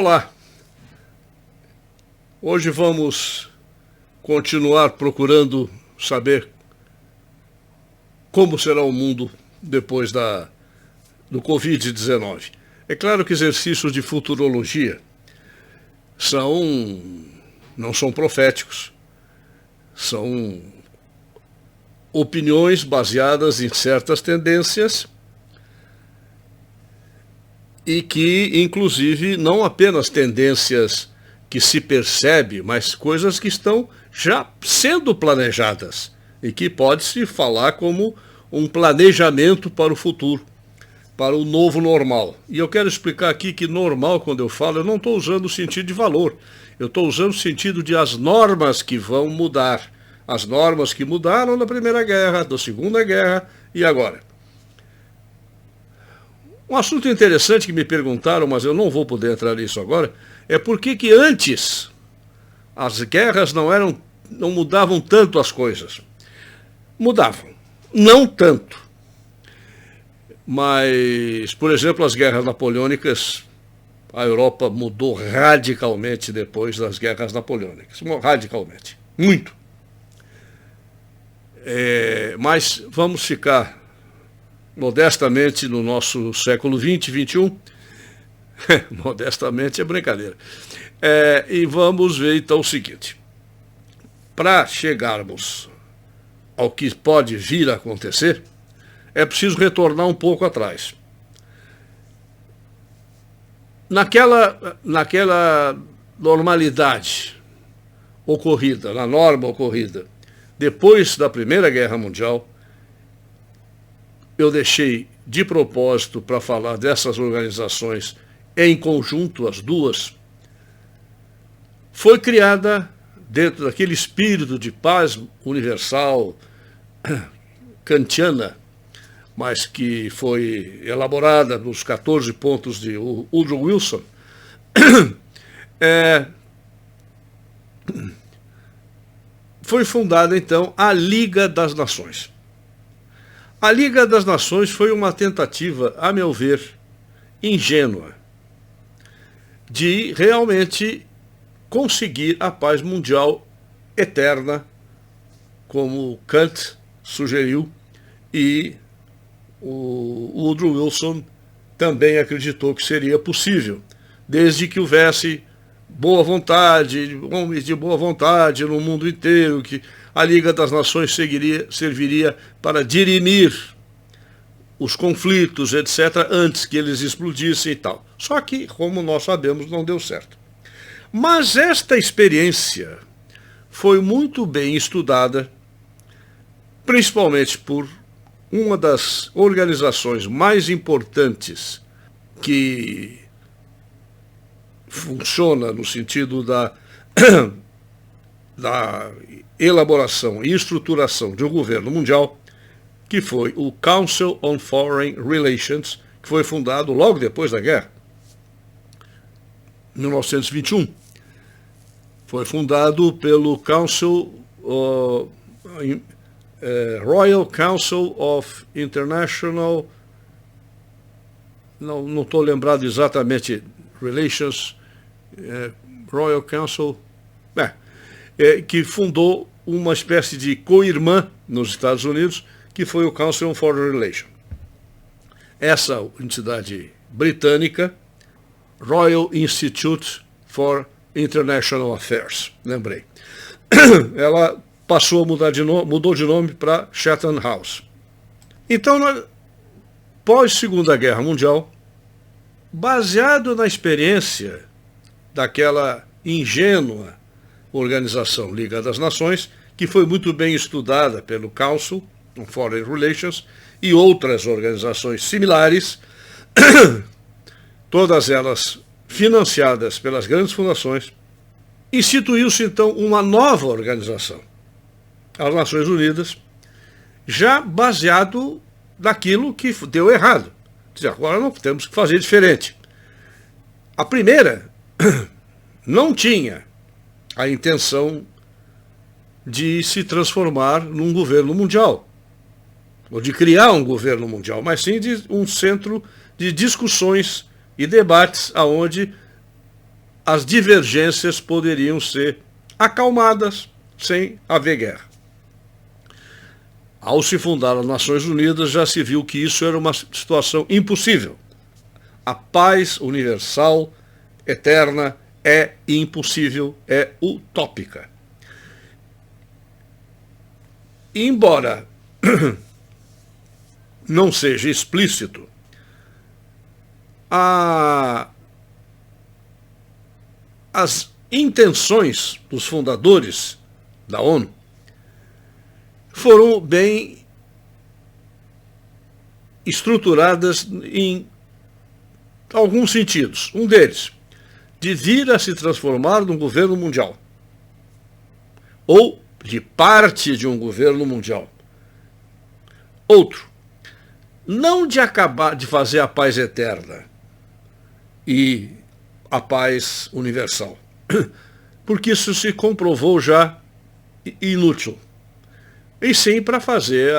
Olá, hoje vamos continuar procurando saber como será o mundo depois do Covid-19. É claro que exercícios de futurologia não são proféticos, são opiniões baseadas em certas tendências e que, inclusive, não apenas tendências que se percebe, mas coisas que estão já sendo planejadas e que pode-se falar como um planejamento para o futuro, para o novo normal. E eu quero explicar aqui que normal, quando eu falo, eu não estou usando o sentido de valor, eu estou usando o sentido de as normas que vão mudar. As normas que mudaram na Primeira Guerra, da Segunda Guerra e agora. Um assunto interessante que me perguntaram, mas eu não vou poder entrar nisso agora, é por que antes as guerras não mudavam tanto as coisas. Mudavam, não tanto. Mas, por exemplo, as guerras napoleônicas, a Europa mudou radicalmente depois das guerras napoleônicas. Radicalmente, muito. Mas vamos ficar modestamente no nosso século XX, XXI, modestamente é brincadeira, e vamos ver então o seguinte, para chegarmos ao que pode vir a acontecer, é preciso retornar um pouco atrás. Naquela normalidade ocorrida, na norma ocorrida, depois da Primeira Guerra Mundial, eu deixei de propósito para falar dessas organizações em conjunto, as duas, foi criada dentro daquele espírito de paz universal, kantiana, mas que foi elaborada nos 14 pontos de Woodrow Wilson, foi fundada então a Liga das Nações. A Liga das Nações foi uma tentativa, a meu ver, ingênua, de realmente conseguir a paz mundial eterna, como Kant sugeriu, e o Woodrow Wilson também acreditou que seria possível, desde que houvesse boa vontade, homens de boa vontade no mundo inteiro, que a Liga das Nações serviria para dirimir os conflitos, etc., antes que eles explodissem e tal. Só que, como nós sabemos, não deu certo. Mas esta experiência foi muito bem estudada, principalmente por uma das organizações mais importantes que funciona no sentido da elaboração e estruturação de um governo mundial, que foi o Council on Foreign Relations, que foi fundado logo depois da guerra, em 1921. Foi fundado pelo Royal Council of International, não estou lembrado exatamente, Relations, Royal Council, que fundou uma espécie de co-irmã nos Estados Unidos, que foi o Council on Foreign Relations. Essa entidade britânica, Royal Institute for International Affairs, lembrei. Ela mudou de nome para Chatham House. Então, pós Segunda Guerra Mundial, baseado na experiência daquela ingênua organização Liga das Nações, que foi muito bem estudada pelo Council on Foreign Relations e outras organizações similares, todas elas financiadas pelas grandes fundações, instituiu-se então uma nova organização, as Nações Unidas, já baseado naquilo que deu errado. Agora não temos que fazer diferente. A primeira não tinha a intenção de se transformar num governo mundial, ou de criar um governo mundial, mas sim de um centro de discussões e debates aonde as divergências poderiam ser acalmadas sem haver guerra. Ao se fundar as Nações Unidas, já se viu que isso era uma situação impossível. A paz universal, eterna, é impossível, é utópica. Embora não seja explícito, as intenções dos fundadores da ONU foram bem estruturadas em alguns sentidos. Um deles, de vir a se transformar num governo mundial, ou de parte de um governo mundial. Outro, não de acabar de fazer a paz eterna e a paz universal, porque isso se comprovou já inútil, e sim para fazer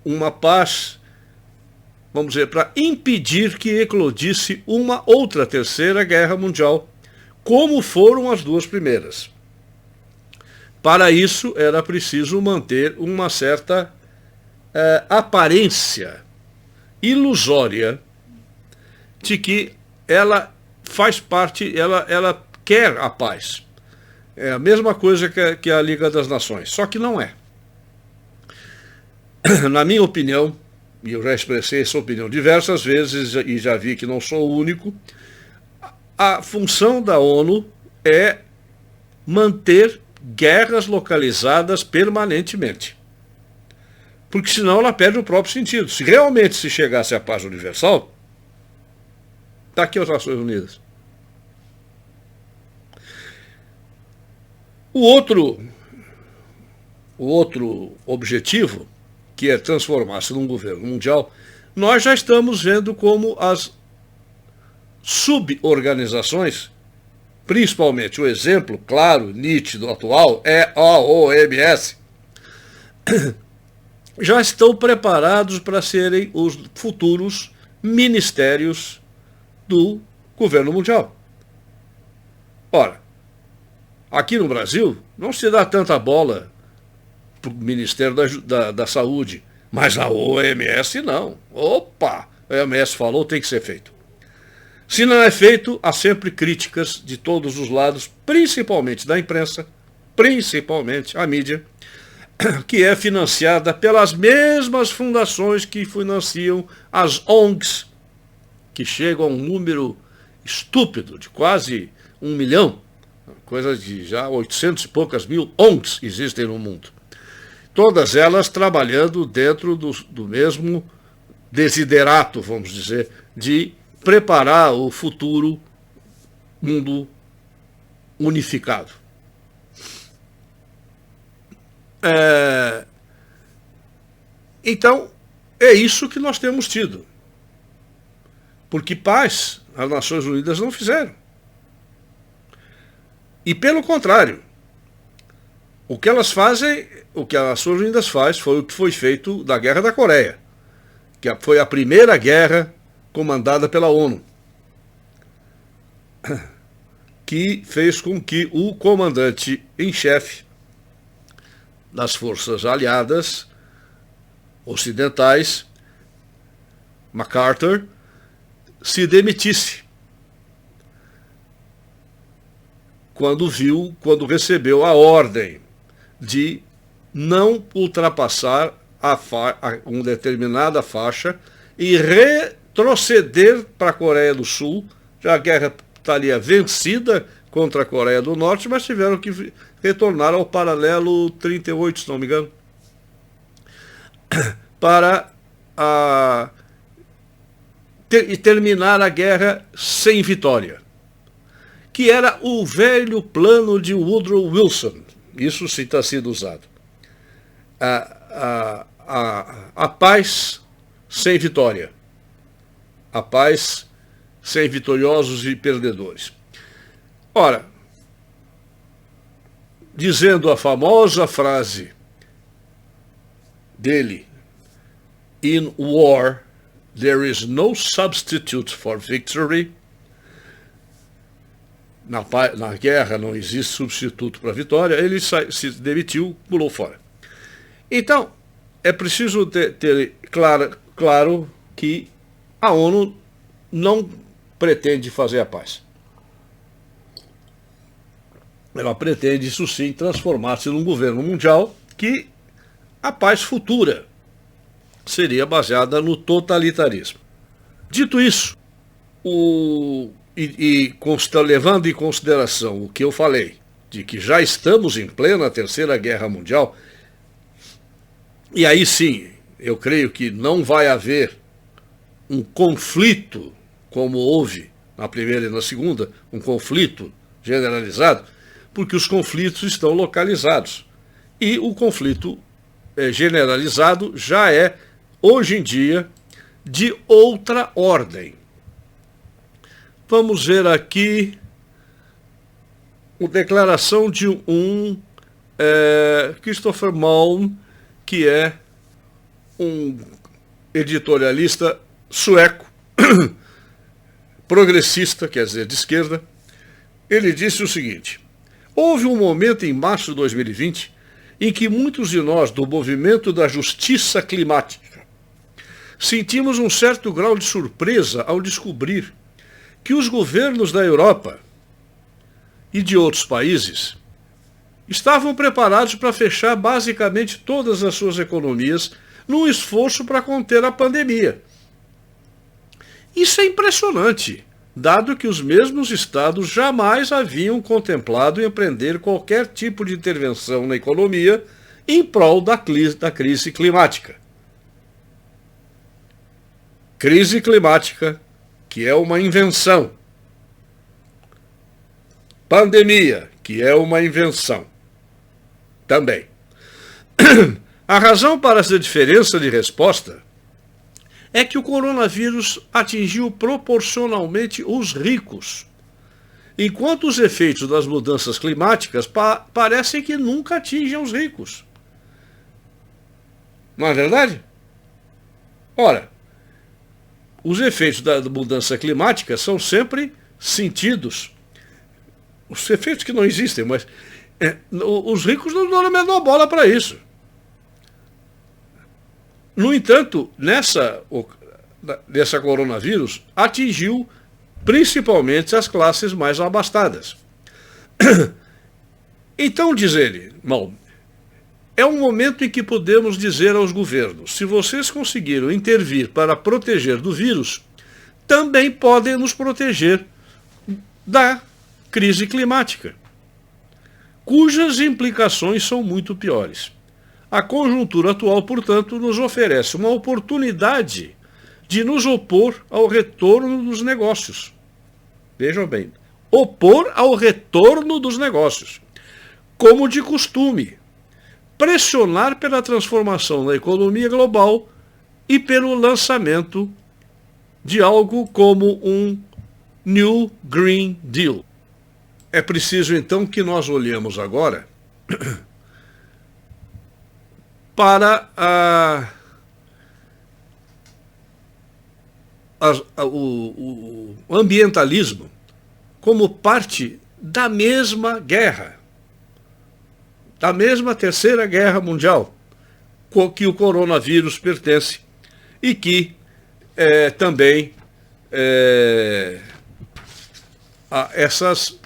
uma paz, vamos dizer, para impedir que eclodisse uma outra terceira guerra mundial, como foram as duas primeiras. Para isso era preciso manter uma certa aparência ilusória de que ela faz parte, ela quer a paz. É a mesma coisa que a Liga das Nações, só que não é. Na minha opinião, e eu já expressei essa opinião diversas vezes e já vi que não sou o único, a função da ONU é manter guerras localizadas permanentemente. Porque senão ela perde o próprio sentido. Se realmente se chegasse à paz universal, está aqui as Nações Unidas. O outro objetivo, que é transformar-se num governo mundial, nós já estamos vendo como as suborganizações, principalmente o exemplo claro, nítido, atual, é a OMS, já estão preparados para serem os futuros ministérios do governo mundial. Ora, aqui no Brasil não se dá tanta bola para o Ministério da Saúde, mas a OMS não. Opa, a OMS falou, tem que ser feito. Se não é feito, há sempre críticas de todos os lados, principalmente da imprensa, principalmente a mídia, que é financiada pelas mesmas fundações que financiam as ONGs, que chegam a um número estúpido de quase 1 milhão, coisa de já 800 e poucas mil ONGs existem no mundo. Todas elas trabalhando dentro do mesmo desiderato, vamos dizer, de preparar o futuro mundo unificado. Então, é isso que nós temos tido. Porque paz as Nações Unidas não fizeram. E pelo contrário, o que elas fazem, o que as Nações Unidas faz foi o que foi feito da Guerra da Coreia, que foi a primeira guerra comandada pela ONU, que fez com que o comandante em chefe das forças aliadas ocidentais, MacArthur, se demitisse quando recebeu a ordem de não ultrapassar uma determinada faixa e retroceder para a Coreia do Sul. Já a guerra estaria vencida contra a Coreia do Norte, mas tiveram que retornar ao paralelo 38, se não me engano, para terminar a guerra sem vitória, que era o velho plano de Woodrow Wilson. Isso sim está sendo usado. A paz sem vitória. A paz sem vitoriosos e perdedores. Ora, dizendo a famosa frase dele, "In war, there is no substitute for victory", na guerra não existe substituto para a vitória, ele se demitiu, pulou fora. Então, é preciso ter claro que a ONU não pretende fazer a paz. Ela pretende, isso sim, transformar-se num governo mundial que a paz futura seria baseada no totalitarismo. Dito isso, levando em consideração o que eu falei, de que já estamos em plena Terceira Guerra Mundial, e aí sim, eu creio que não vai haver um conflito, como houve na Primeira e na Segunda, um conflito generalizado, porque os conflitos estão localizados. E o conflito generalizado já é, hoje em dia, de outra ordem. Vamos ver aqui a declaração de Christopher Malm, que é um editorialista sueco, progressista, quer dizer, de esquerda. Ele disse o seguinte: houve um momento em março de 2020 em que muitos de nós do movimento da justiça climática sentimos um certo grau de surpresa ao descobrir que os governos da Europa e de outros países estavam preparados para fechar basicamente todas as suas economias num esforço para conter a pandemia. Isso é impressionante, dado que os mesmos estados jamais haviam contemplado empreender qualquer tipo de intervenção na economia em prol da crise climática. Crise climática, que é uma invenção. Pandemia, que é uma invenção. Também. A razão para essa diferença de resposta é que o coronavírus atingiu proporcionalmente os ricos, enquanto os efeitos das mudanças climáticas parecem que nunca atingem os ricos. Não é verdade? Ora, os efeitos da mudança climática são sempre sentidos. Os efeitos que não existem, mas os ricos não dão a menor bola para isso. No entanto, nessa coronavírus, atingiu principalmente as classes mais abastadas. Então, diz ele, é um momento em que podemos dizer aos governos: se vocês conseguiram intervir para proteger do vírus, também podem nos proteger da crise climática, cujas implicações são muito piores. A conjuntura atual, portanto, nos oferece uma oportunidade de nos opor ao retorno dos negócios. Vejam bem, opor ao retorno dos negócios, como de costume, pressionar pela transformação da economia global e pelo lançamento de algo como um New Green Deal. É preciso, então, que nós olhemos agora para o ambientalismo como parte da mesma guerra, da mesma Terceira Guerra Mundial, que o coronavírus pertence e que também essas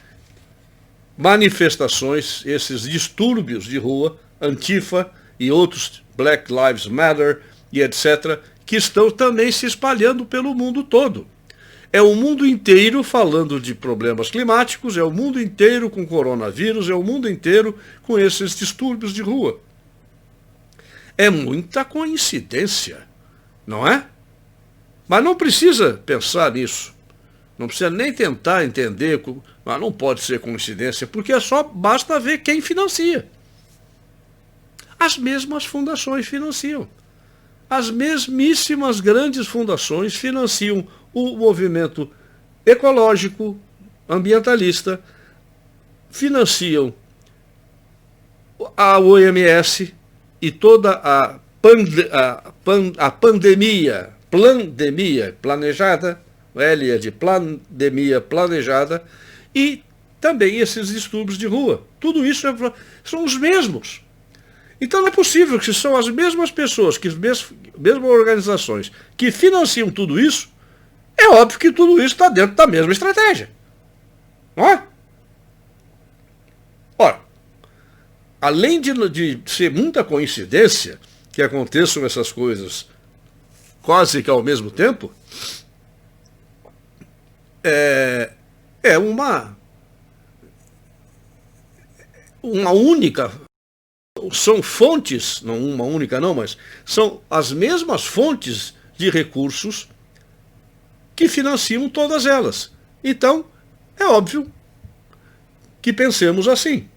manifestações, esses distúrbios de rua, Antifa e outros, Black Lives Matter e etc., que estão também se espalhando pelo mundo todo. É o mundo inteiro falando de problemas climáticos, é o mundo inteiro com coronavírus, é o mundo inteiro com esses distúrbios de rua. É muita coincidência, não é? Mas não precisa pensar nisso. Não precisa nem tentar entender, mas não pode ser coincidência, porque só basta ver quem financia. As mesmas fundações financiam. As mesmíssimas grandes fundações financiam o movimento ecológico, ambientalista, financiam a OMS e toda a pandemia planejada, o L é de pandemia planejada, e também esses distúrbios de rua. Tudo isso são os mesmos. Então não é possível que se são as mesmas pessoas, que as mesmas organizações que financiam tudo isso, é óbvio que tudo isso está dentro da mesma estratégia. Não é? Ora, além de ser muita coincidência que aconteçam essas coisas quase que ao mesmo tempo, é uma única, são fontes, não uma única não, mas são as mesmas fontes de recursos que financiam todas elas. Então, é óbvio que pensemos assim.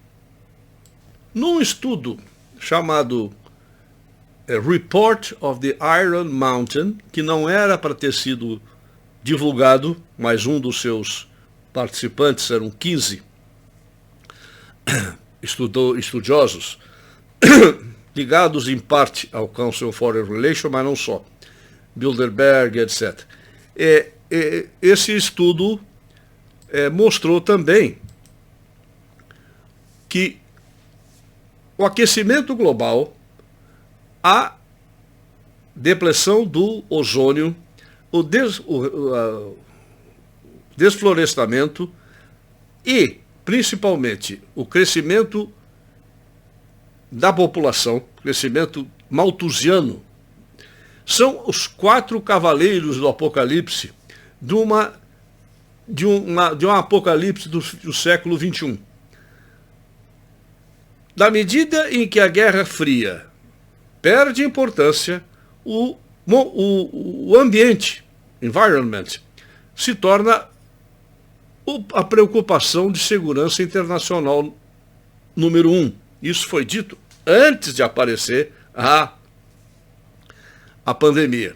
Num estudo chamado Report of the Iron Mountain, que não era para ter sido divulgado, mas um dos seus participantes, eram 15 estudiosos, ligados em parte ao Council on Foreign Relations, mas não só, Bilderberg, etc. Esse estudo mostrou também que o aquecimento global, a depressão do ozônio, o desflorestamento e, principalmente, o crescimento da população, crescimento malthusiano, são os 4 cavaleiros do Apocalipse, de um Apocalipse do século XXI. Na medida em que a Guerra Fria perde importância, o ambiente, environment, se torna a preocupação de segurança internacional número 1. Isso foi dito antes de aparecer a pandemia.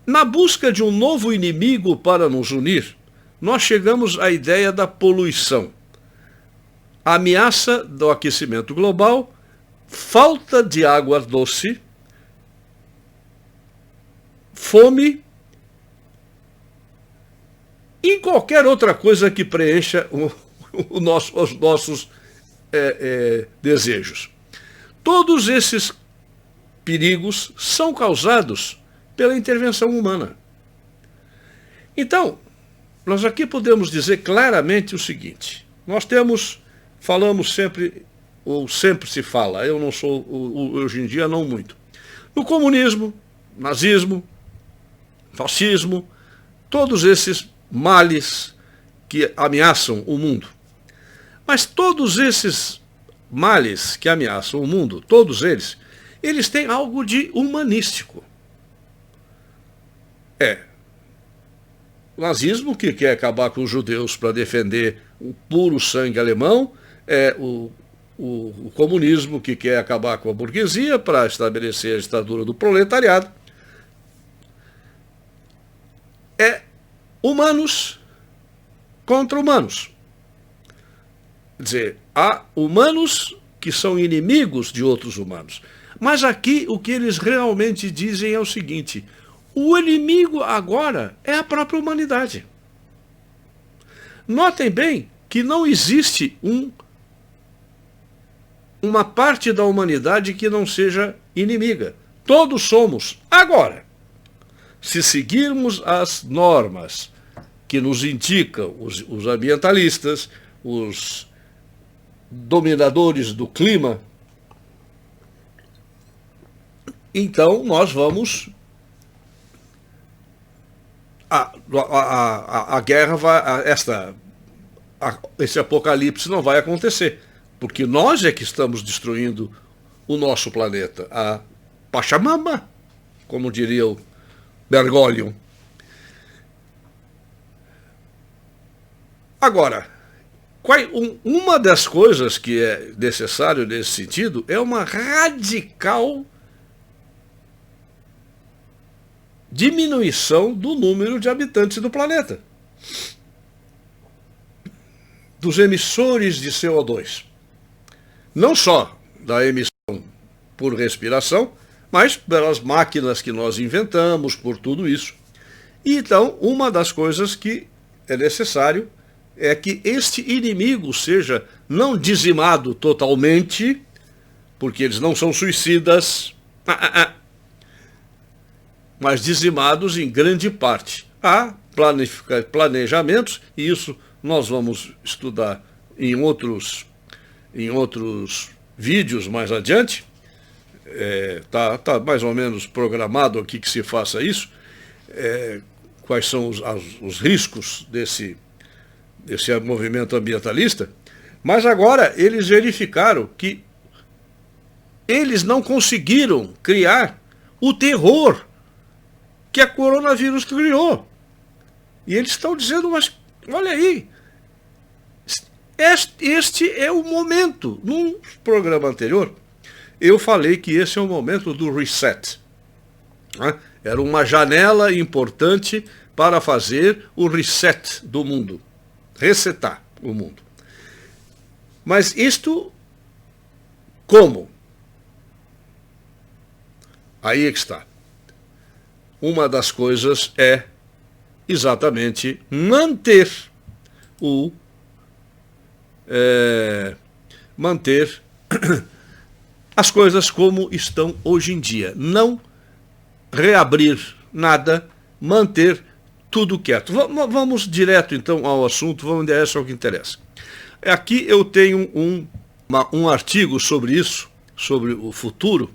Na busca de um novo inimigo para nos unir, nós chegamos à ideia da poluição. A ameaça do aquecimento global, falta de água doce, fome e qualquer outra coisa que preencha os nossos desejos. Todos esses perigos são causados pela intervenção humana. Então, nós aqui podemos dizer claramente o seguinte: nós falamos sempre, ou sempre se fala, eu não sou, hoje em dia não muito, no comunismo, nazismo, fascismo, todos esses males que ameaçam o mundo. Mas todos esses males que ameaçam o mundo, todos eles têm algo de humanístico. O nazismo, que quer acabar com os judeus para defender o puro sangue alemão, o comunismo, que quer acabar com a burguesia para estabelecer a ditadura do proletariado. Humanos contra humanos. Quer dizer, há humanos que são inimigos de outros humanos. Mas aqui o que eles realmente dizem é o seguinte: o inimigo agora é a própria humanidade. Notem bem que não existe uma parte da humanidade que não seja inimiga. Todos somos. Agora, se seguirmos as normas que nos indicam os ambientalistas, os dominadores do clima, então nós vamos... A guerra esse apocalipse não vai acontecer, porque nós é que estamos destruindo o nosso planeta, a Pachamama, como diria o Bergoglio. Agora, uma das coisas que é necessário nesse sentido é uma radical diminuição do número de habitantes do planeta, dos emissores de CO2. Não só da emissão por respiração, mas pelas máquinas que nós inventamos, por tudo isso. E então, uma das coisas que é necessário é que este inimigo seja não dizimado totalmente, porque eles não são suicidas, mas dizimados em grande parte. Há planejamentos, e isso nós vamos estudar em outros vídeos mais adiante. Tá mais ou menos programado aqui que se faça isso. Quais são os riscos desse movimento ambientalista. Mas agora eles verificaram que eles não conseguiram criar o terror que a coronavírus criou. E eles estão dizendo, mas olha aí, este é o momento. Num programa anterior, eu falei que esse é o momento do reset. Né? Era uma janela importante para fazer o reset do mundo. Resetar o mundo. Mas isto, como? Aí é que está. Uma das coisas é exatamente manter as coisas como estão hoje em dia. Não reabrir nada, manter tudo quieto. Vamos direto então ao assunto, vamos direto ao que interessa. Aqui eu tenho um artigo sobre isso, sobre o futuro,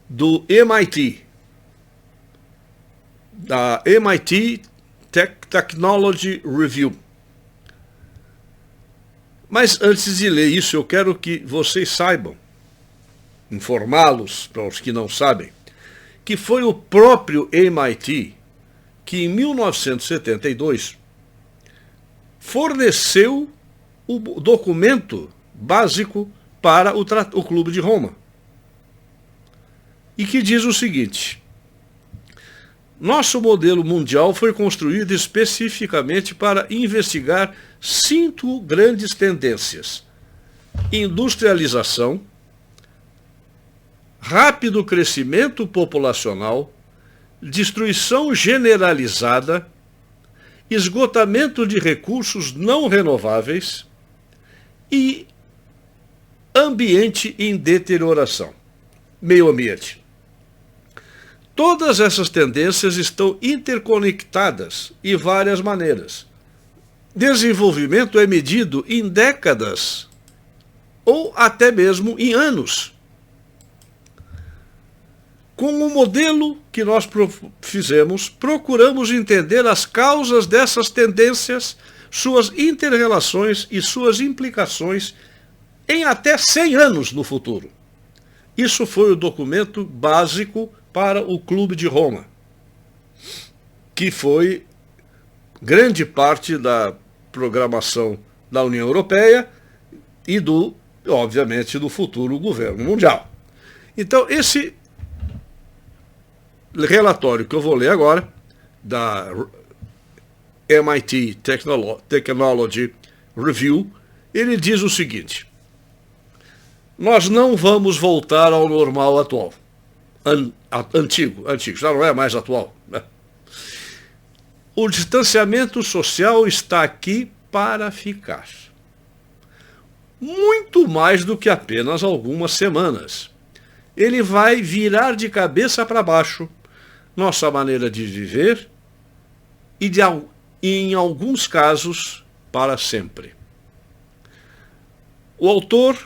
do MIT, da MIT Technology Review. Mas antes de ler isso, eu quero que vocês saibam, informá-los, para os que não sabem, que foi o próprio MIT que em 1972 forneceu o documento básico para o Clube de Roma. E que diz o seguinte: nosso modelo mundial foi construído especificamente para investigar 5 grandes tendências: industrialização, rápido crescimento populacional, destruição generalizada, esgotamento de recursos não renováveis e ambiente em deterioração, meio ambiente. Todas essas tendências estão interconectadas de várias maneiras. Desenvolvimento é medido em décadas ou até mesmo em anos. Com o modelo que nós fizemos, procuramos entender as causas dessas tendências, suas inter-relações e suas implicações em até 100 anos no futuro. Isso foi o documento básico para o Clube de Roma, que foi grande parte da programação da União Europeia e obviamente, do futuro governo mundial. Então, esse relatório que eu vou ler agora, da MIT Technology Review, ele diz o seguinte: nós não vamos voltar ao normal atual. Antigo, já não é mais atual, né? O distanciamento social está aqui para ficar. Muito mais do que apenas algumas semanas. Ele vai virar de cabeça para baixo nossa maneira de viver e, em alguns casos, para sempre. O autor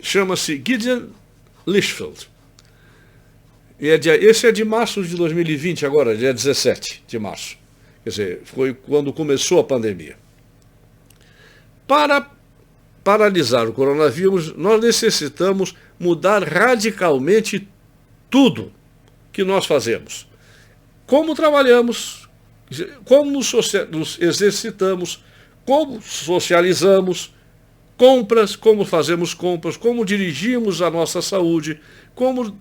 chama-se Gideon Lichfield. Esse é de março de 2020 agora, dia 17 de março. Quer dizer, foi quando começou a pandemia. Para paralisar o coronavírus, nós necessitamos mudar radicalmente tudo que nós fazemos. Como trabalhamos, como nos exercitamos, como socializamos, compras, como fazemos compras, como dirigimos a nossa saúde, como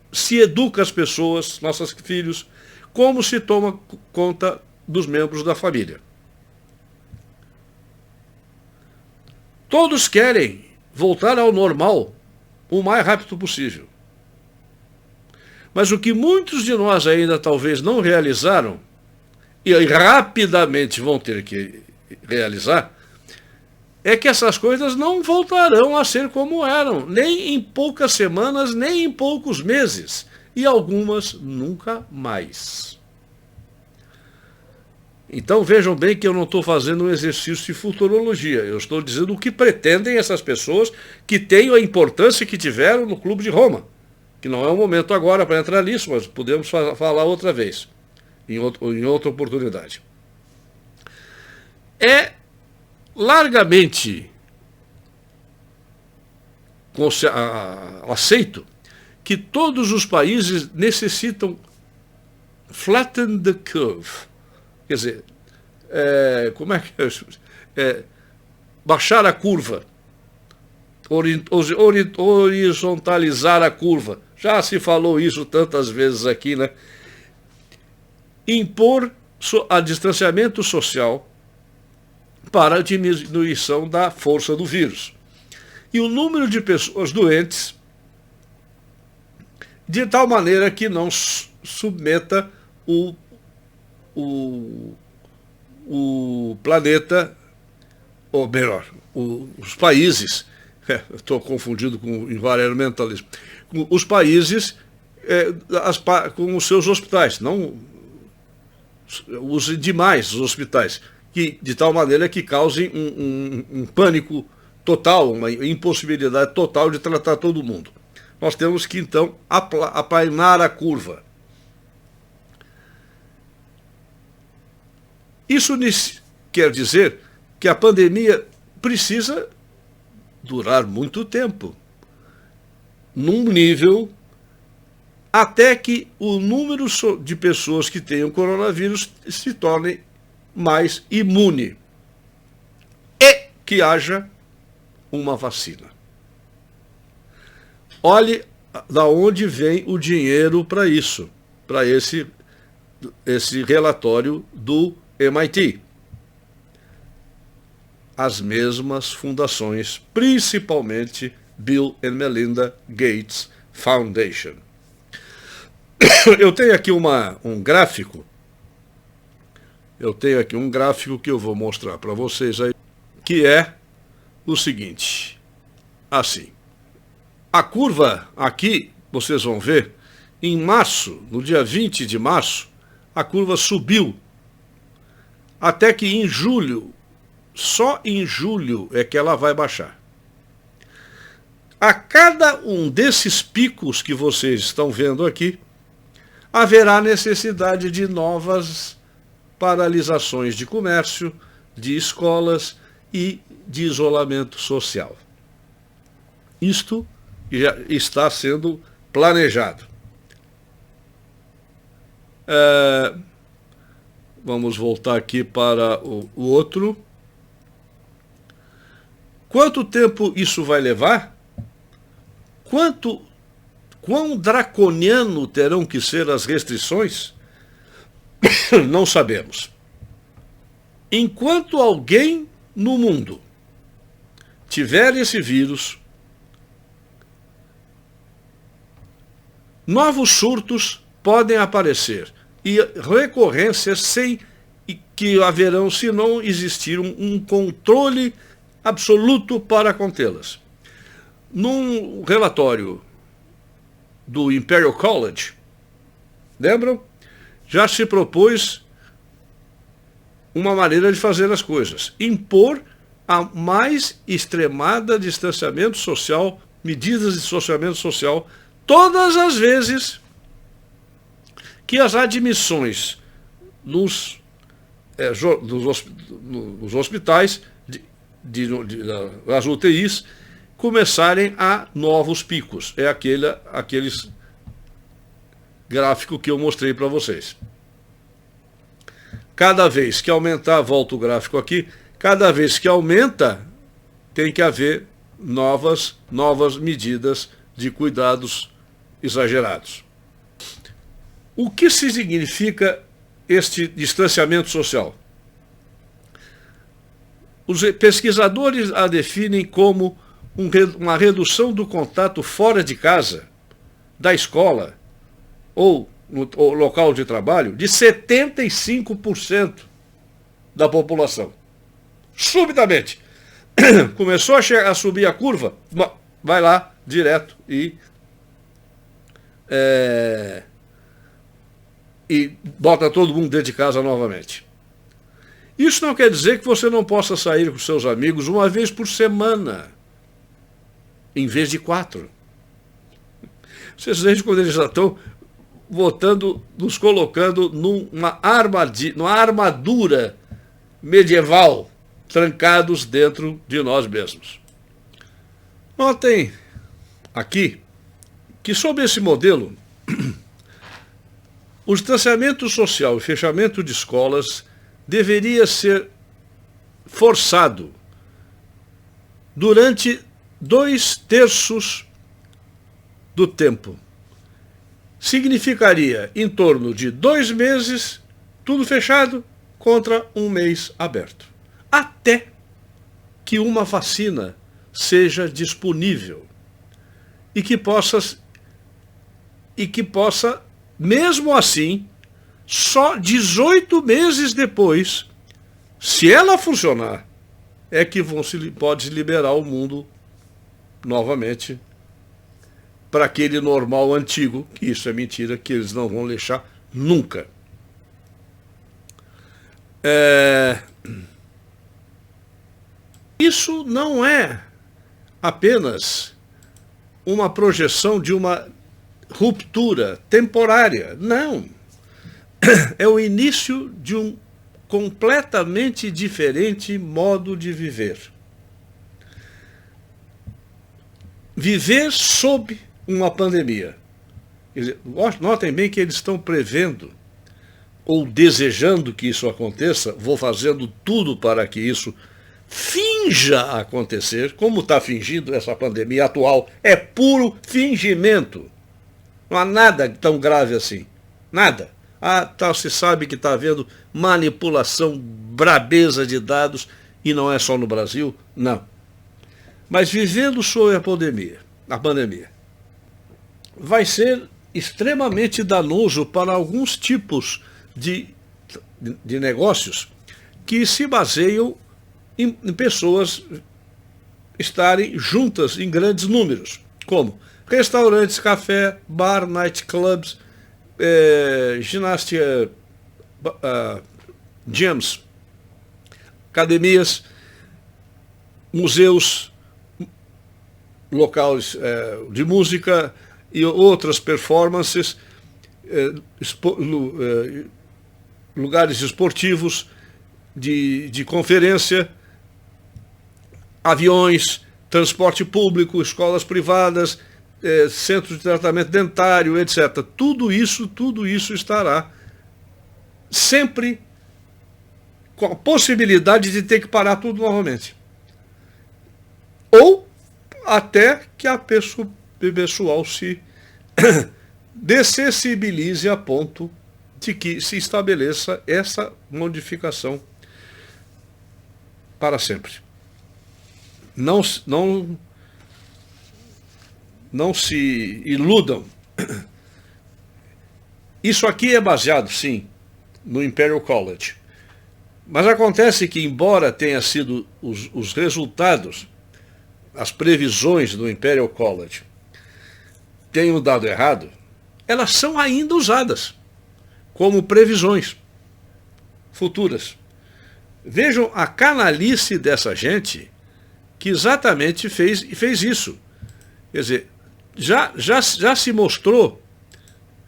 se educa as pessoas, nossos filhos, como se toma conta dos membros da família. Todos querem voltar ao normal o mais rápido possível. Mas o que muitos de nós ainda talvez não realizaram e rapidamente vão ter que realizar, é que essas coisas não voltarão a ser como eram, nem em poucas semanas, nem em poucos meses, e algumas nunca mais. Então vejam bem que eu não estou fazendo um exercício de futurologia, eu estou dizendo o que pretendem essas pessoas que tenham a importância que tiveram no Clube de Roma, que não é o momento agora para entrar nisso, mas podemos falar outra vez, em outra oportunidade. É largamente aceito que todos os países necessitam flatten the curve. Quer dizer, como é que baixar a curva, horizontalizar a curva. Já se falou isso tantas vezes aqui, né? Impor a distanciamento social para a diminuição da força do vírus. E o número de pessoas doentes de tal maneira que não submeta o planeta, ou melhor, os países, estou confundido com o environmentalismo, os países com os seus hospitais, não os demais hospitais, que, de tal maneira que causem um pânico total, uma impossibilidade total de tratar todo mundo. Nós temos que, então, aplainar a curva. Isso quer dizer que a pandemia precisa durar muito tempo, num nível até que o número de pessoas que tenham coronavírus se torne mais imune e que haja uma vacina. Olhe da onde vem o dinheiro para isso, para esse relatório do MIT. As mesmas fundações, principalmente Bill and Melinda Gates Foundation. Eu tenho aqui um gráfico. Eu tenho aqui um gráfico que eu vou mostrar para vocês aí, que é o seguinte, assim. A curva aqui, vocês vão ver, em março, no dia 20 de março, a curva subiu, até que em julho, só em julho é que ela vai baixar. A cada um desses picos que vocês estão vendo aqui, haverá necessidade de novas paralisações de comércio, de escolas e de isolamento social. Isto já está sendo planejado. Vamos voltar aqui para o outro. Quanto tempo isso vai levar? Quão draconiano terão que ser as restrições? Não sabemos. Enquanto alguém no mundo tiver esse vírus, novos surtos podem aparecer e recorrências sem que haverão se não existir um controle absoluto para contê-las. Num relatório do Imperial College, lembram? Já se propôs uma maneira de fazer as coisas, impor a mais extremada distanciamento social, medidas de distanciamento social, todas as vezes que as admissões nos hospitais, das UTIs, começarem a novos picos. É aqueles gráfico que eu mostrei para vocês. Cada vez que aumentar, volta o gráfico aqui, cada vez que aumenta, tem que haver novas medidas de cuidados exagerados. O que significa este distanciamento social? Os pesquisadores a definem como uma redução do contato fora de casa, da escola ou no local de trabalho de 75% da população. Subitamente. Começou a subir a curva, vai lá direto e bota todo mundo dentro de casa novamente. Isso não quer dizer que você não possa sair com seus amigos uma vez por semana, em vez de 4. Vocês veem quando eles já estão botando, nos colocando numa armadura medieval, trancados dentro de nós mesmos. Notem aqui que, sob esse modelo, o distanciamento social e fechamento de escolas deveria ser forçado durante 2/3 do tempo. Significaria em torno de 2 meses, tudo fechado, contra 1 mês aberto. Até que uma vacina seja disponível e que possa, mesmo assim, só 18 meses depois, se ela funcionar, é que pode liberar o mundo novamente para aquele normal antigo, que isso é mentira, que eles não vão deixar nunca. Isso não é apenas uma projeção de uma ruptura temporária, não. É o início de um completamente diferente modo de viver. Viver sob uma pandemia. Quer dizer, notem bem que eles estão prevendo, ou desejando que isso aconteça, vou fazendo tudo para que isso finja acontecer, como está fingindo essa pandemia atual. É puro fingimento. Não há nada tão grave assim. Nada. Se sabe que está havendo manipulação, brabeza de dados, e não é só no Brasil, não. Mas vivendo sob a pandemia, vai ser extremamente danoso para alguns tipos de negócios que se baseiam em pessoas estarem juntas em grandes números, como restaurantes, café, bar, nightclubs, ginástica, gyms, academias, museus, locais de música e outras performances, lugares esportivos, de conferência, aviões, transporte público, escolas privadas, centros de tratamento dentário, etc. Tudo isso estará sempre com a possibilidade de ter que parar tudo novamente. Ou até que a pessoal se dessensibilize a ponto de que se estabeleça essa modificação para sempre. Não se iludam. Isso aqui é baseado, sim, no Imperial College. Mas acontece que, embora tenha sido os resultados, as previsões do Imperial College tenham dado errado, elas são ainda usadas como previsões futuras. Vejam a canalice dessa gente que exatamente fez isso. Quer dizer, já se mostrou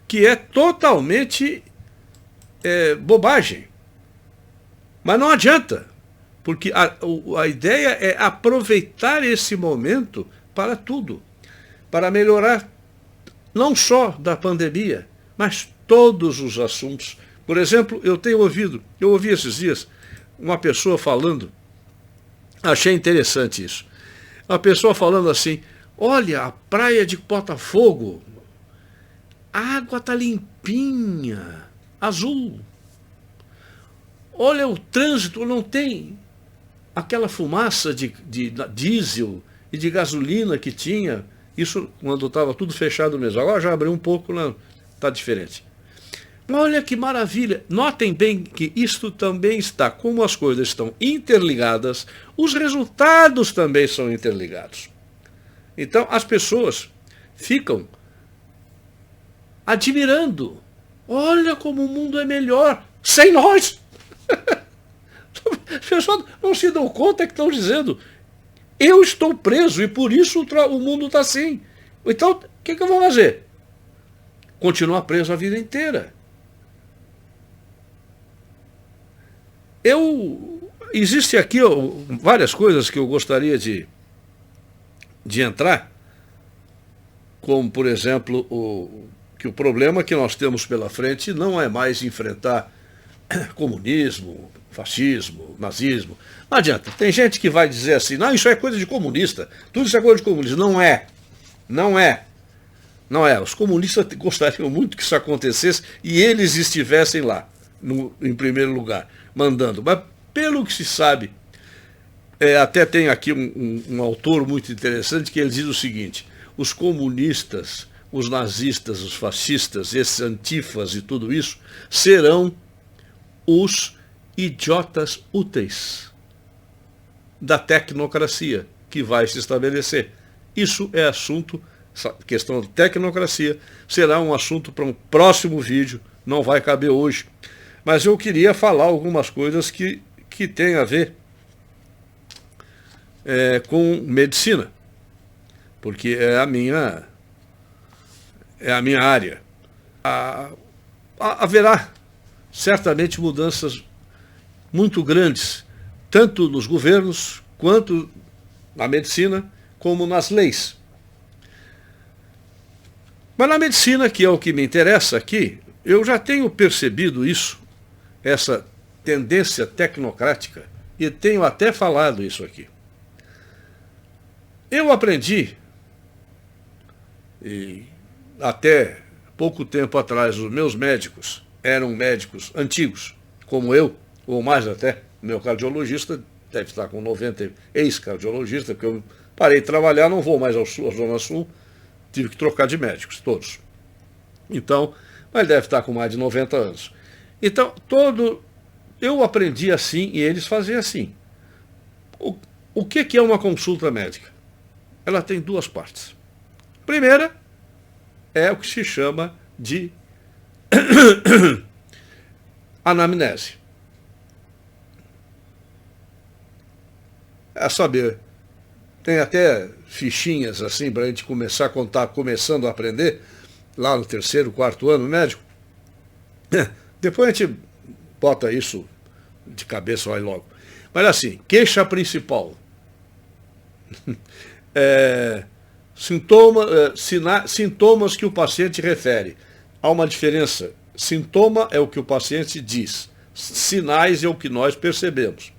que é totalmente bobagem. Mas não adianta, porque a ideia é aproveitar esse momento para tudo, para melhorar não só da pandemia, mas todos os assuntos. Por exemplo, eu ouvi esses dias uma pessoa falando, achei interessante isso, uma pessoa falando assim: olha, a praia de Botafogo, a água está limpinha, azul. Olha, o trânsito não tem aquela fumaça de diesel e de gasolina que tinha. Isso quando estava tudo fechado mesmo. Agora já abriu um pouco, está diferente. Olha que maravilha! Notem bem que isto também está, como as coisas estão interligadas, os resultados também são interligados. Então as pessoas ficam admirando. Olha como o mundo é melhor sem nós. As pessoas não se dão conta que estão dizendo: eu estou preso e por isso o mundo está assim. Então, o que eu vou fazer? Continuar preso a vida inteira. Existe aqui várias coisas que eu gostaria de entrar, como, por exemplo, que o problema que nós temos pela frente não é mais enfrentar comunismo, fascismo, nazismo. Não adianta. Tem gente que vai dizer assim: não, isso é coisa de comunista, tudo isso é coisa de comunista. Não é. Não é. Não é. Os comunistas gostariam muito que isso acontecesse e eles estivessem lá, em primeiro lugar, mandando. Mas, pelo que se sabe, até tem aqui um autor muito interessante que ele diz o seguinte: os comunistas, os nazistas, os fascistas, esses antifas e tudo isso, serão os idiotas úteis da tecnocracia que vai se estabelecer. Isso é assunto, essa questão de tecnocracia, será um assunto para um próximo vídeo, não vai caber hoje. Mas eu queria falar algumas coisas que têm a ver com medicina, porque é a minha área. Haverá certamente mudanças muito grandes, tanto nos governos, quanto na medicina, como nas leis. Mas na medicina, que é o que me interessa aqui, eu já tenho percebido isso, essa tendência tecnocrática, e tenho até falado isso aqui. Eu aprendi, e até pouco tempo atrás os meus médicos eram médicos antigos, como eu, ou mais até. Meu cardiologista deve estar com 90, ex-cardiologista, porque eu parei de trabalhar, não vou mais à Zona Sul, tive que trocar de médicos, todos. Então, mas deve estar com mais de 90 anos. Então, eu aprendi assim e eles faziam assim. O que é uma consulta médica? Ela tem duas partes. Primeira é o que se chama de anamnese. É saber, tem até fichinhas assim para a gente começar a contar, começando a aprender, lá no 3º, 4º ano médico. Depois a gente bota isso de cabeça, vai logo. Mas assim, queixa principal. Sintomas que o paciente refere. Há uma diferença. Sintoma é o que o paciente diz. Sinais é o que nós percebemos.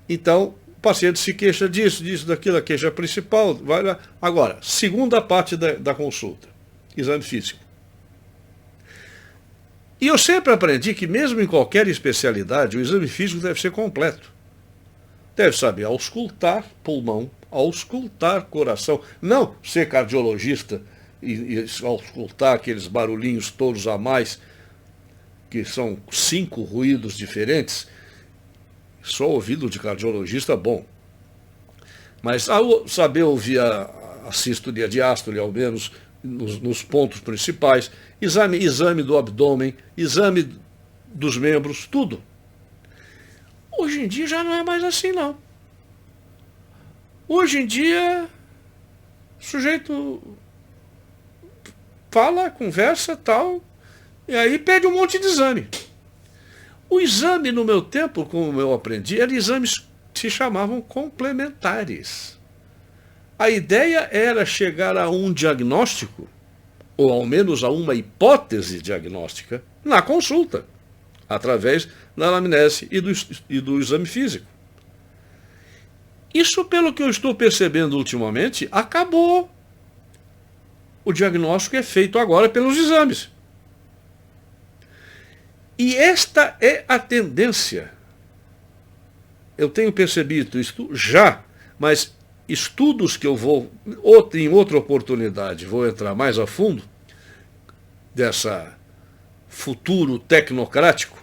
Então, o paciente se queixa disso, daquilo, a queixa principal. Vai lá. Agora, segunda parte da consulta. Exame físico. E eu sempre aprendi que mesmo em qualquer especialidade, o exame físico deve ser completo. Deve saber auscultar pulmão, auscultar coração. Não ser cardiologista e auscultar aqueles barulhinhos todos a mais, que são 5 ruídos diferentes. Só ouvido de cardiologista, bom. Mas saber ouvir a sístole e a diástole, ao menos nos pontos principais, exame do abdômen, exame dos membros, tudo. Hoje em dia já não é mais assim, não. Hoje em dia, o sujeito fala, conversa, tal, e aí pede um monte de exame. O exame, no meu tempo, como eu aprendi, eram exames que se chamavam complementares. A ideia era chegar a um diagnóstico, ou ao menos a uma hipótese diagnóstica, na consulta, através da anamnese e do exame físico. Isso, pelo que eu estou percebendo ultimamente, acabou. O diagnóstico é feito agora pelos exames. E esta é a tendência. Eu tenho percebido isso já, mas estudos que eu vou, em outra oportunidade, vou entrar mais a fundo dessa futuro tecnocrático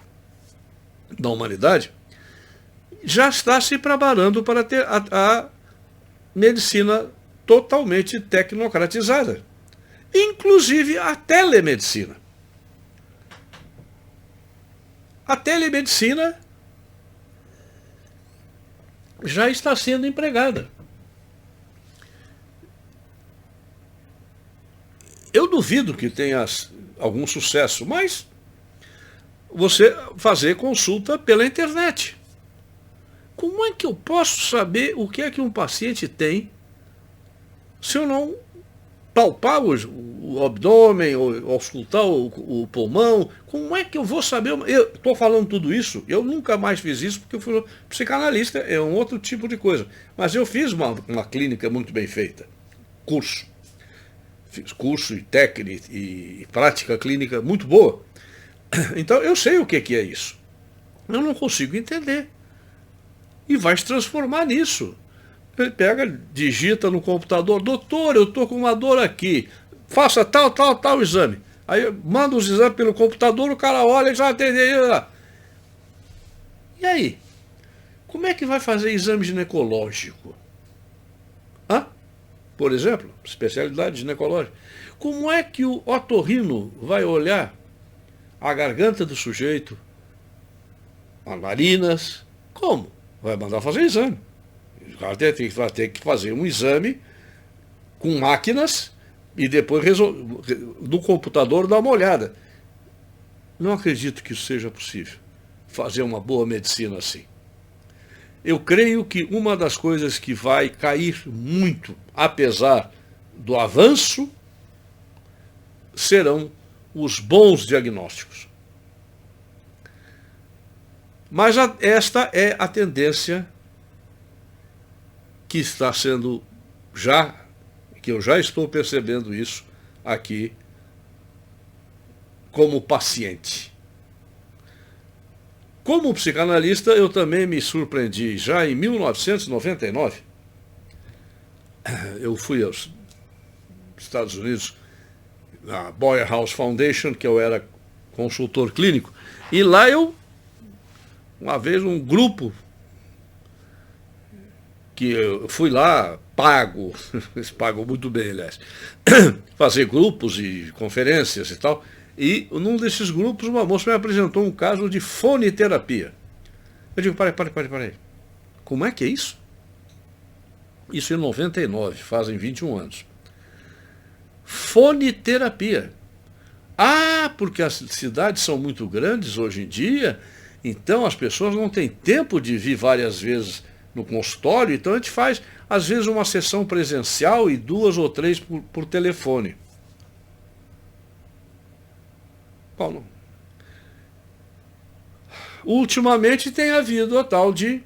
da humanidade, já está se preparando para ter a medicina totalmente tecnocratizada, inclusive a telemedicina. A telemedicina já está sendo empregada. Eu duvido que tenha algum sucesso, mas você fazer consulta pela internet. Como é que eu posso saber o que é que um paciente tem se eu não palpar o abdômen, ou auscultar o pulmão? Como é que eu vou saber? Eu estou falando tudo isso, eu nunca mais fiz isso porque eu fui psicanalista, é um outro tipo de coisa. Mas eu fiz uma clínica muito bem feita, curso. Fiz curso e técnica e prática clínica muito boa. Então eu sei o que é isso. Eu não consigo entender. E vai se transformar nisso. Ele pega, digita no computador: doutor, eu estou com uma dor aqui, faça tal exame. Aí manda os exames pelo computador, o cara olha e já atendeu. E aí? Como é que vai fazer exame ginecológico? Por exemplo, especialidade ginecológica. Como é que o otorrino vai olhar a garganta do sujeito, as narinas? Como? Vai mandar fazer exame. O cara vai ter que fazer um exame com máquinas e depois no computador dar uma olhada. Não acredito que isso seja possível, fazer uma boa medicina assim. Eu creio que uma das coisas que vai cair muito, apesar do avanço, serão os bons diagnósticos. Mas esta é a tendência que está sendo que eu já estou percebendo isso aqui como paciente. Como psicanalista, eu também me surpreendi. Já em 1999, eu fui aos Estados Unidos, na Boyer House Foundation, que eu era consultor clínico, e lá uma vez um grupo, que eu fui lá, pago, eles pagam muito bem, aliás, fazer grupos e conferências e tal. E num desses grupos, uma moça me apresentou um caso de foniterapia. Eu digo: peraí. Como é que é isso? Isso em 99, fazem 21 anos. Foniterapia. Porque as cidades são muito grandes hoje em dia, então as pessoas não têm tempo de vir várias vezes no consultório, então a gente faz, às vezes, uma sessão presencial e 2 ou 3 por telefone. Paulo, ultimamente tem havido a tal de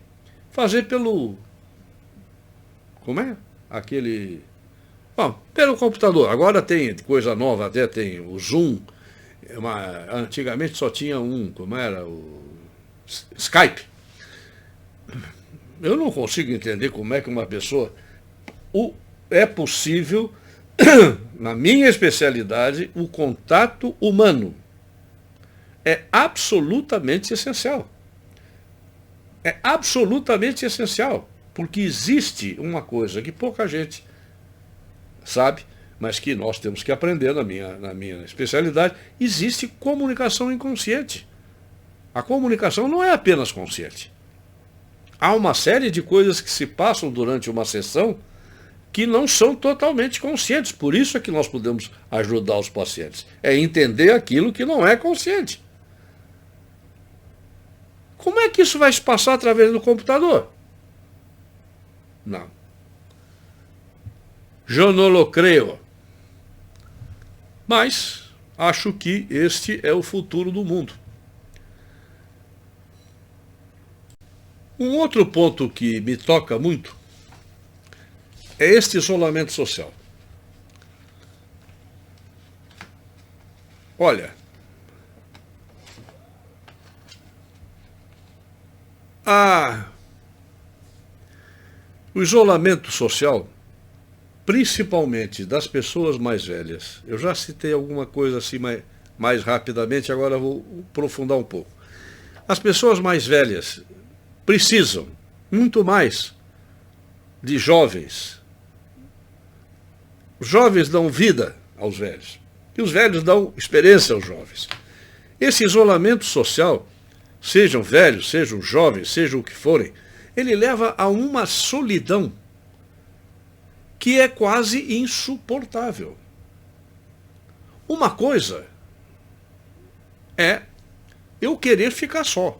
fazer pelo... Como é? Pelo computador. Agora tem coisa nova, até tem o Zoom. Antigamente só tinha como era? O Skype. Eu não consigo entender como é que uma pessoa... É possível, na minha especialidade, o contato humano. É absolutamente essencial. É absolutamente essencial. Porque existe uma coisa que pouca gente sabe, mas que nós temos que aprender na minha especialidade: existe comunicação inconsciente. A comunicação não é apenas consciente. Há uma série de coisas que se passam durante uma sessão que não são totalmente conscientes. Por isso é que nós podemos ajudar os pacientes. É entender aquilo que não é consciente. Como é que isso vai se passar através do computador? Não. Eu não lo creio. Mas acho que este é o futuro do mundo. Um outro ponto que me toca muito é este isolamento social. Olha, o isolamento social, principalmente das pessoas mais velhas, eu já citei alguma coisa assim mais rapidamente, agora vou aprofundar um pouco. As pessoas mais velhas precisam muito mais de jovens. Os jovens dão vida aos velhos e os velhos dão experiência aos jovens. Esse isolamento social, sejam velhos, sejam jovens, sejam o que forem, ele leva a uma solidão que é quase insuportável. Uma coisa é eu querer ficar só.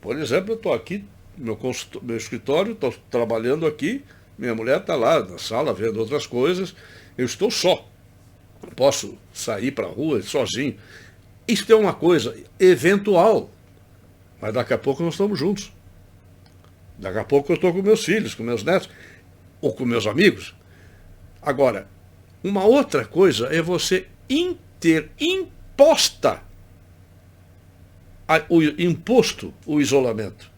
Por exemplo, eu estou aqui no meu escritório, estou trabalhando aqui, minha mulher está lá na sala vendo outras coisas, eu estou só. Não posso sair para a rua sozinho. Isso é uma coisa eventual, mas daqui a pouco nós estamos juntos. Daqui a pouco eu estou com meus filhos, com meus netos, ou com meus amigos. Agora, uma outra coisa é você ter imposto o isolamento.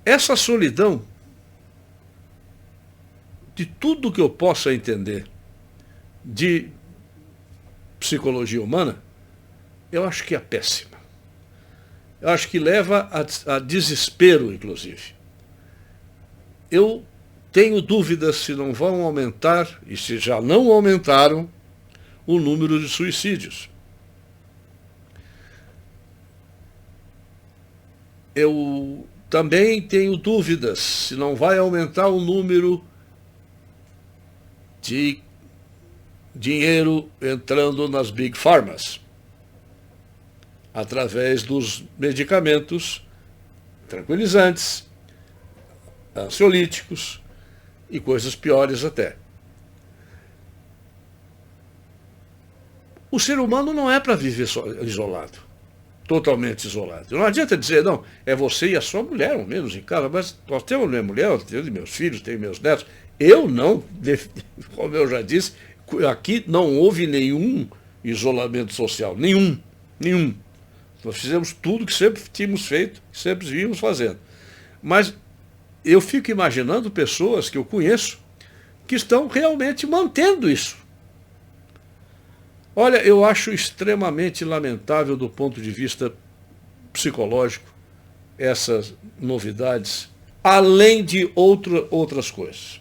Essa solidão, de tudo que eu possa entender de psicologia humana, eu acho que é péssima. Eu acho que leva a desespero, inclusive. Eu tenho dúvidas se não vão aumentar, e se já não aumentaram, o número de suicídios. Eu também tenho dúvidas se não vai aumentar o número de dinheiro entrando nas Big Pharmas, através dos medicamentos tranquilizantes, ansiolíticos e coisas piores até. O ser humano não é para viver isolado, totalmente isolado. Não adianta dizer, não, é você e a sua mulher, ao menos em casa, mas nós temos minha mulher, eu tenho meus filhos, tenho meus netos. Eu não, como eu já disse, aqui não houve nenhum isolamento social, nenhum. Nós fizemos tudo que sempre tínhamos feito, que sempre vínhamos fazendo. Mas eu fico imaginando pessoas que eu conheço que estão realmente mantendo isso. Olha, eu acho extremamente lamentável do ponto de vista psicológico essas novidades, além de outras coisas.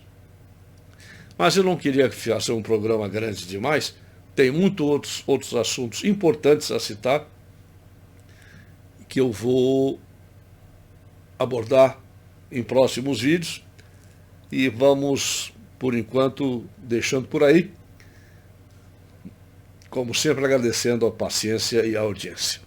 Mas eu não queria fazer um programa grande demais, tem muitos outros assuntos importantes a citar, que eu vou abordar em próximos vídeos, e vamos, por enquanto, deixando por aí, como sempre agradecendo a paciência e a audiência.